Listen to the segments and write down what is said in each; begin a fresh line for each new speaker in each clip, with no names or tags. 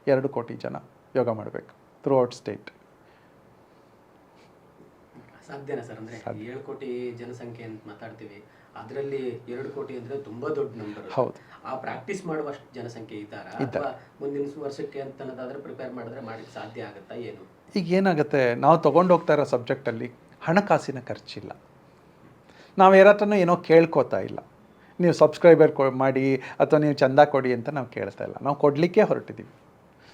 2 ಕೋಟಿ ಜನ ಯೋಗ ಮಾಡಬೇಕು ಥ್ರೂ ಔಟ್ ಸ್ಟೇಟ್.
ಸಾಧ್ಯನಾ ಸರ್? ಅಂದರೆ 7 ಕೋಟಿ ಜನಸಂಖ್ಯೆ ಅಂತ ಮಾತಾಡ್ತೀವಿ, ಅದರಲ್ಲಿ 2 ಕೋಟಿ ಅಂದರೆ ತುಂಬ ದೊಡ್ಡ ನಂಬರ್.
ಹೌದು.
ಆ ಪ್ರಾಕ್ಟೀಸ್ ಮಾಡುವಷ್ಟು ಜನಸಂಖ್ಯೆ ಇದ್ದಾರಾ, ಅಥವಾ ಮುಂದಿನ ವರ್ಷಕ್ಕೆ ಅಂತ ಅನ್ನೋದಾದ್ರೆ ಪ್ರಿಪೇರ್ ಮಾಡಿದ್ರೆ ಮಾಡಲಿಕ್ಕೆ ಸಾಧ್ಯ ಆಗುತ್ತಾ ಏನು?
ಈಗ ಏನಾಗುತ್ತೆ, ನಾವು ತೊಗೊಂಡು ಹೋಗ್ತಾ ಇರೋ ಸಬ್ಜೆಕ್ಟಲ್ಲಿ ಹಣಕಾಸಿನ ಖರ್ಚಿಲ್ಲ. ನಾವು ಯಾರತ್ರನೂ ಏನೋ ಕೇಳ್ಕೋತಾ ಇಲ್ಲ, ನೀವು ಸಬ್ಸ್ಕ್ರೈಬರ್ ಮಾಡಿ ಅಥವಾ ನೀವು ಚಂದ ಕೊಡಿ ಅಂತ ನಾವು ಕೇಳ್ತಾ ಇಲ್ಲ, ನಾವು ಕೊಡಲಿಕ್ಕೆ ಹೊರಟಿದ್ದೀವಿ.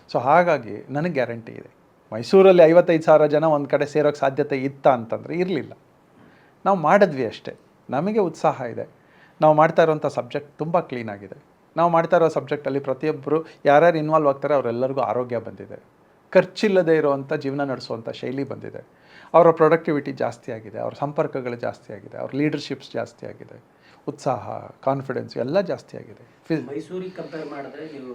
ಸೊ ಹಾಗಾಗಿ ನನಗೆ ಗ್ಯಾರಂಟಿ ಇದೆ, ಮೈಸೂರಲ್ಲಿ 55,000 ಜನ ಒಂದು ಕಡೆ ಸೇರೋಕ್ಕೆ ಸಾಧ್ಯತೆ ಇತ್ತಾ ಅಂತಂದರೆ ಇರಲಿಲ್ಲ. ನಾವು ಮಾಡಿದ್ವಿ ಅಷ್ಟೇ. ನಮಗೆ ಉತ್ಸಾಹ ಇದೆ. ನಾವು ಮಾಡ್ತಾ ಇರೋಂಥ ಸಬ್ಜೆಕ್ಟ್ ತುಂಬ ಕ್ಲೀನಾಗಿದೆ. ನಾವು ಮಾಡ್ತಾ ಇರೋ ಸಬ್ಜೆಕ್ಟಲ್ಲಿ ಪ್ರತಿಯೊಬ್ಬರು ಯಾರ್ಯಾರು ಇನ್ವಾಲ್ವ್ ಆಗ್ತಾರೆ ಅವರೆಲ್ಲರಿಗೂ ಆರೋಗ್ಯ ಬಂದಿದೆ, ಖರ್ಚಿಲ್ಲದೆ ಇರುವಂಥ ಜೀವನ ನಡೆಸುವಂಥ ಶೈಲಿ ಬಂದಿದೆ, ಅವರ ಪ್ರೊಡಕ್ಟಿವಿಟಿ ಜಾಸ್ತಿ ಆಗಿದೆ, ಅವ್ರ ಸಂಪರ್ಕಗಳು ಜಾಸ್ತಿ ಆಗಿದೆ, ಅವ್ರ ಲೀಡರ್ಶಿಪ್ಸ್ ಜಾಸ್ತಿ ಆಗಿದೆ, ಉತ್ಸಾಹ, ಕಾನ್ಫಿಡೆನ್ಸ್ ಎಲ್ಲ ಜಾಸ್ತಿ ಆಗಿದೆ.
ಮೈಸೂರಿಗೆ ಕಂಪೇರ್ ಮಾಡಿದ್ರೆ ನೀವು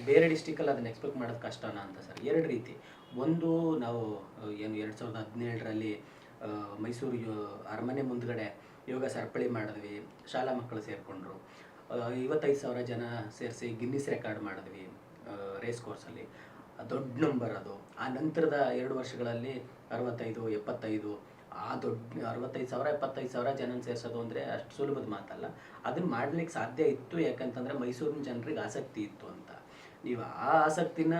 ಬೇರೆ ಡಿಸ್ಟಿಕಲ್ಲಿ ಅದನ್ನು ಎಕ್ಸ್ಪೆಕ್ಟ್ ಮಾಡೋದು ಕಷ್ಟನಾ ಅಂತ ಸರ್? 2 ರೀತಿ. ಒಂದು, ನಾವು ಏನು 2017ರಲ್ಲಿ ಮೈಸೂರು ಅರಮನೆ ಮುಂದ್ಗಡೆ ಯೋಗ ಸರಪಳಿ ಮಾಡಿದ್ವಿ, ಶಾಲಾ ಮಕ್ಕಳು ಸೇರಿಕೊಂಡ್ರು, 55,000 ಜನ ಸೇರಿಸಿ ಗಿನ್ನಿಸ್ ರೆಕಾರ್ಡ್ ಮಾಡಿದ್ವಿ ರೇಸ್ ಕೋರ್ಸಲ್ಲಿ, ದೊಡ್ಡ ನಂಬರ್ ಅದು. ಆ ನಂತರದ 2 ವರ್ಷಗಳಲ್ಲಿ 65, 75, ಆ ದೊಡ್ಡ 65,000 75,000 ಜನ ಸೇರಿಸೋದು ಅಂದರೆ ಅಷ್ಟು ಸುಲಭದ ಮಾತಲ್ಲ. ಅದನ್ನು ಮಾಡಲಿಕ್ಕೆ ಸಾಧ್ಯ ಇತ್ತು, ಯಾಕಂತಂದರೆ ಮೈಸೂರಿನ ಜನರಿಗೆ ಆಸಕ್ತಿ ಇತ್ತು ಅಂತ. ನೀವು ಆ ಆಸಕ್ತಿನ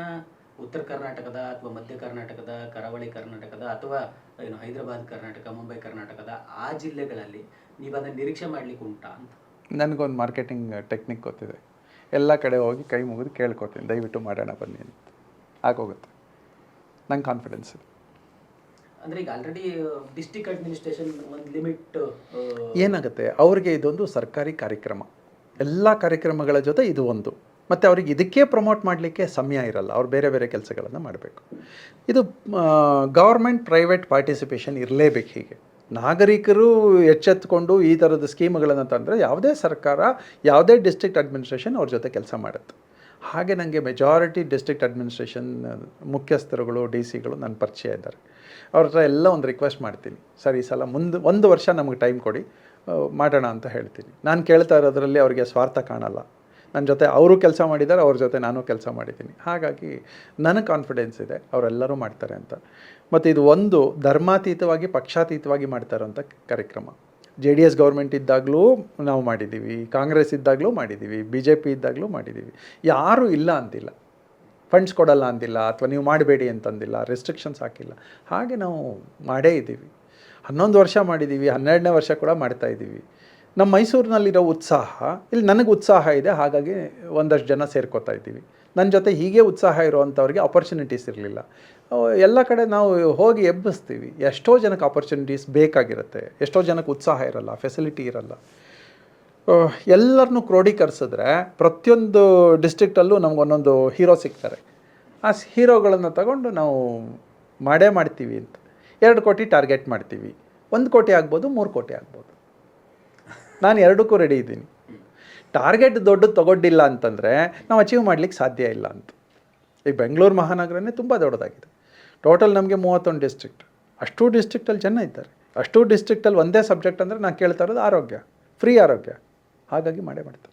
ಉತ್ತರ ಕರ್ನಾಟಕದ ಅಥವಾ ಮಧ್ಯ ಕರ್ನಾಟಕದ, ಕರಾವಳಿ ಕರ್ನಾಟಕದ, ಅಥವಾ ಏನು ಹೈದರಾಬಾದ್ ಕರ್ನಾಟಕ, ಮುಂಬೈ ಕರ್ನಾಟಕದ ಆ ಜಿಲ್ಲೆಗಳಲ್ಲಿ ನೀವು ಅದನ್ನು ನಿರೀಕ್ಷೆ ಮಾಡಲಿಕ್ಕೆ ಉಂಟಾ ಅಂತ?
ನನಗೊಂದು ಮಾರ್ಕೆಟಿಂಗ್ ಟೆಕ್ನಿಕ್ ಗೊತ್ತಿದೆ. ಎಲ್ಲ ಕಡೆ ಹೋಗಿ ಕೈ ಮುಗಿದು ಕೇಳ್ಕೊತೀನಿ, ದಯವಿಟ್ಟು ಮಾಡೋಣ ಬನ್ನಿ ಅಂತ. ಆಗೋಗುತ್ತೆ, ನಂಗೆ ಕಾನ್ಫಿಡೆನ್ಸ್ ಇದೆ.
ಅಂದರೆ ಈಗ ಆಲ್ರೆಡಿ ಡಿಸ್ಟಿಕ್ ಅಡ್ಮಿನಿಸ್ಟ್ರೇಷನ್ ಒಂದು ಲಿಮಿಟ್
ಏನಾಗುತ್ತೆ, ಅವ್ರಿಗೆ ಇದೊಂದು ಸರ್ಕಾರಿ ಕಾರ್ಯಕ್ರಮ, ಎಲ್ಲ ಕಾರ್ಯಕ್ರಮಗಳ ಜೊತೆ ಇದು ಒಂದು, ಮತ್ತು ಅವ್ರಿಗೆ ಇದಕ್ಕೆ ಪ್ರಮೋಟ್ ಮಾಡಲಿಕ್ಕೆ ಸಮಯ ಇರಲ್ಲ, ಅವ್ರು ಬೇರೆ ಬೇರೆ ಕೆಲಸಗಳನ್ನು ಮಾಡಬೇಕು. ಇದು ಗೌರ್ಮೆಂಟ್ ಪ್ರೈವೇಟ್ ಪಾರ್ಟಿಸಿಪೇಷನ್ ಇರಲೇಬೇಕು. ಹೀಗೆ ನಾಗರಿಕರು ಎಚ್ಚೆತ್ತುಕೊಂಡು ಈ ಥರದ ಸ್ಕೀಮ್ಗಳನ್ನು ತಂದರೆ ಯಾವುದೇ ಸರ್ಕಾರ, ಯಾವುದೇ ಡಿಸ್ಟ್ರಿಕ್ಟ್ ಅಡ್ಮಿನಿಸ್ಟ್ರೇಷನ್ ಅವ್ರ ಜೊತೆ ಕೆಲಸ ಮಾಡುತ್ತೆ. ಹಾಗೆ ನನಗೆ ಮೆಜಾರಿಟಿ ಡಿಸ್ಟ್ರಿಕ್ಟ್ ಅಡ್ಮಿನಿಸ್ಟ್ರೇಷನ್ ಮುಖ್ಯಸ್ಥರುಗಳು, ಡಿ ಸಿಗಳು ನನ್ನ ಪರಿಚಯ ಇದ್ದಾರೆ. ಅವ್ರ ಹತ್ರ ಎಲ್ಲ ಒಂದು ರಿಕ್ವೆಸ್ಟ್ ಮಾಡ್ತೀನಿ, ಸರ್ ಈ ಸಲ 1 ವರ್ಷ ನಮಗೆ ಟೈಮ್ ಕೊಡಿ, ಮಾಡೋಣ ಅಂತ ಹೇಳ್ತೀನಿ. ನಾನು ಕೇಳ್ತಾ ಇರೋದ್ರಲ್ಲಿ ಅವ್ರಿಗೆ ಸ್ವಾರ್ಥ ಕಾಣಲ್ಲ. ನನ್ನ ಜೊತೆ ಅವರು ಕೆಲಸ ಮಾಡಿದ್ದಾರೆ, ಅವ್ರ ಜೊತೆ ನಾನು ಕೆಲಸ ಮಾಡಿದ್ದೀನಿ. ಹಾಗಾಗಿ ನನಗೆ ಕಾನ್ಫಿಡೆನ್ಸ್ ಇದೆ ಅವರೆಲ್ಲರೂ ಮಾಡ್ತಾರೆ ಅಂತ. ಮತ್ತು ಇದು ಒಂದು ಧರ್ಮಾತೀತವಾಗಿ, ಪಕ್ಷಾತೀತವಾಗಿ ಮಾಡ್ತಾ ಇರೋಂಥ ಕಾರ್ಯಕ್ರಮ. JDS ಗೌರ್ಮೆಂಟ್ ಇದ್ದಾಗಲೂ ನಾವು ಮಾಡಿದ್ದೀವಿ, ಕಾಂಗ್ರೆಸ್ ಇದ್ದಾಗಲೂ ಮಾಡಿದ್ದೀವಿ, BJP ಇದ್ದಾಗಲೂ ಮಾಡಿದ್ದೀವಿ. ಯಾರೂ ಇಲ್ಲ ಅಂತಿಲ್ಲ, ಫಂಡ್ಸ್ ಕೊಡಲ್ಲ ಅಂದಿಲ್ಲ, ಅಥವಾ ನೀವು ಮಾಡಬೇಡಿ ಅಂತಂದಿಲ್ಲ, ರೆಸ್ಟ್ರಿಕ್ಷನ್ಸ್ ಹಾಕಿಲ್ಲ. ಹಾಗೆ ನಾವು ಮಾಡೇ ಇದ್ದೀವಿ. 11 ವರ್ಷ ಮಾಡಿದ್ದೀವಿ, 12ನೇ ವರ್ಷ ಕೂಡ ಮಾಡ್ತಾಯಿದ್ದೀವಿ. ನಮ್ಮ ಮೈಸೂರಿನಲ್ಲಿರೋ ಉತ್ಸಾಹ, ಇಲ್ಲಿ ನನಗೆ ಉತ್ಸಾಹ ಇದೆ, ಹಾಗಾಗಿ ಒಂದಷ್ಟು ಜನ ಸೇರ್ಕೋತಾ ಇದ್ದೀವಿ. ನನ್ನ ಜೊತೆ ಹೀಗೆ ಉತ್ಸಾಹ ಇರುವಂಥವ್ರಿಗೆ ಆಪರ್ಚುನಿಟೀಸ್ ಇರಲಿಲ್ಲ. ಎಲ್ಲ ಕಡೆ ನಾವು ಹೋಗಿ ಎಬ್ಬಿಸ್ತೀವಿ. ಎಷ್ಟೋ ಜನಕ್ಕೆ ಆಪರ್ಚುನಿಟೀಸ್ ಬೇಕಾಗಿರುತ್ತೆ, ಎಷ್ಟೋ ಜನಕ್ಕೆ ಉತ್ಸಾಹ ಇರಲ್ಲ, ಫೆಸಿಲಿಟಿ ಇರಲ್ಲ. ಎಲ್ಲರನ್ನೂ ಕ್ರೋಢೀಕರಿಸಿದ್ರೆ ಪ್ರತಿಯೊಂದು ಡಿಸ್ಟ್ರಿಕ್ಟಲ್ಲೂ ನಮ್ಗೆ ಒಂದೊಂದು ಹೀರೋ ಸಿಗ್ತಾರೆ. ಆ ಹೀರೋಗಳನ್ನು ತಗೊಂಡು ನಾವು ಮಾಡೇ ಮಾಡ್ತೀವಿ ಅಂತ 2 ಕೋಟಿ ಟಾರ್ಗೆಟ್ ಮಾಡ್ತೀವಿ. 1 ಕೋಟಿ ಆಗ್ಬೋದು, 3 ಕೋಟಿ ಆಗ್ಬೋದು. ನಾನು 2ಕ್ಕೂ ರೆಡಿ ಇದ್ದೀನಿ. ಟಾರ್ಗೆಟ್ ದೊಡ್ಡದು ತಗೊಂಡಿಲ್ಲ ಅಂತಂದರೆ ನಾವು ಅಚೀವ್ ಮಾಡಲಿಕ್ಕೆ ಸಾಧ್ಯ ಇಲ್ಲ ಅಂತ. ಈಗ ಬೆಂಗಳೂರು ಮಹಾನಗರನೇ ತುಂಬ ದೊಡ್ಡದಾಗಿದೆ. ಟೋಟಲ್ ನಮಗೆ 31 ಡಿಸ್ಟ್ರಿಕ್ಟ್. ಅಷ್ಟು ಡಿಸ್ಟ್ರಿಕ್ಟಲ್ಲಿ ಜನ ಇದ್ದಾರೆ. ಅಷ್ಟು ಡಿಸ್ಟ್ರಿಕ್ಟಲ್ಲಿ ಒಂದೇ ಸಬ್ಜೆಕ್ಟ್ ಅಂದರೆ ನಾನು ಕೇಳ್ತಾ ಇರೋದು ಆರೋಗ್ಯ, ಫ್ರೀ ಆರೋಗ್ಯ. ಹಾಗಾಗಿ ಮಾಡೇ ಮಾಡ್ತಾರೆ.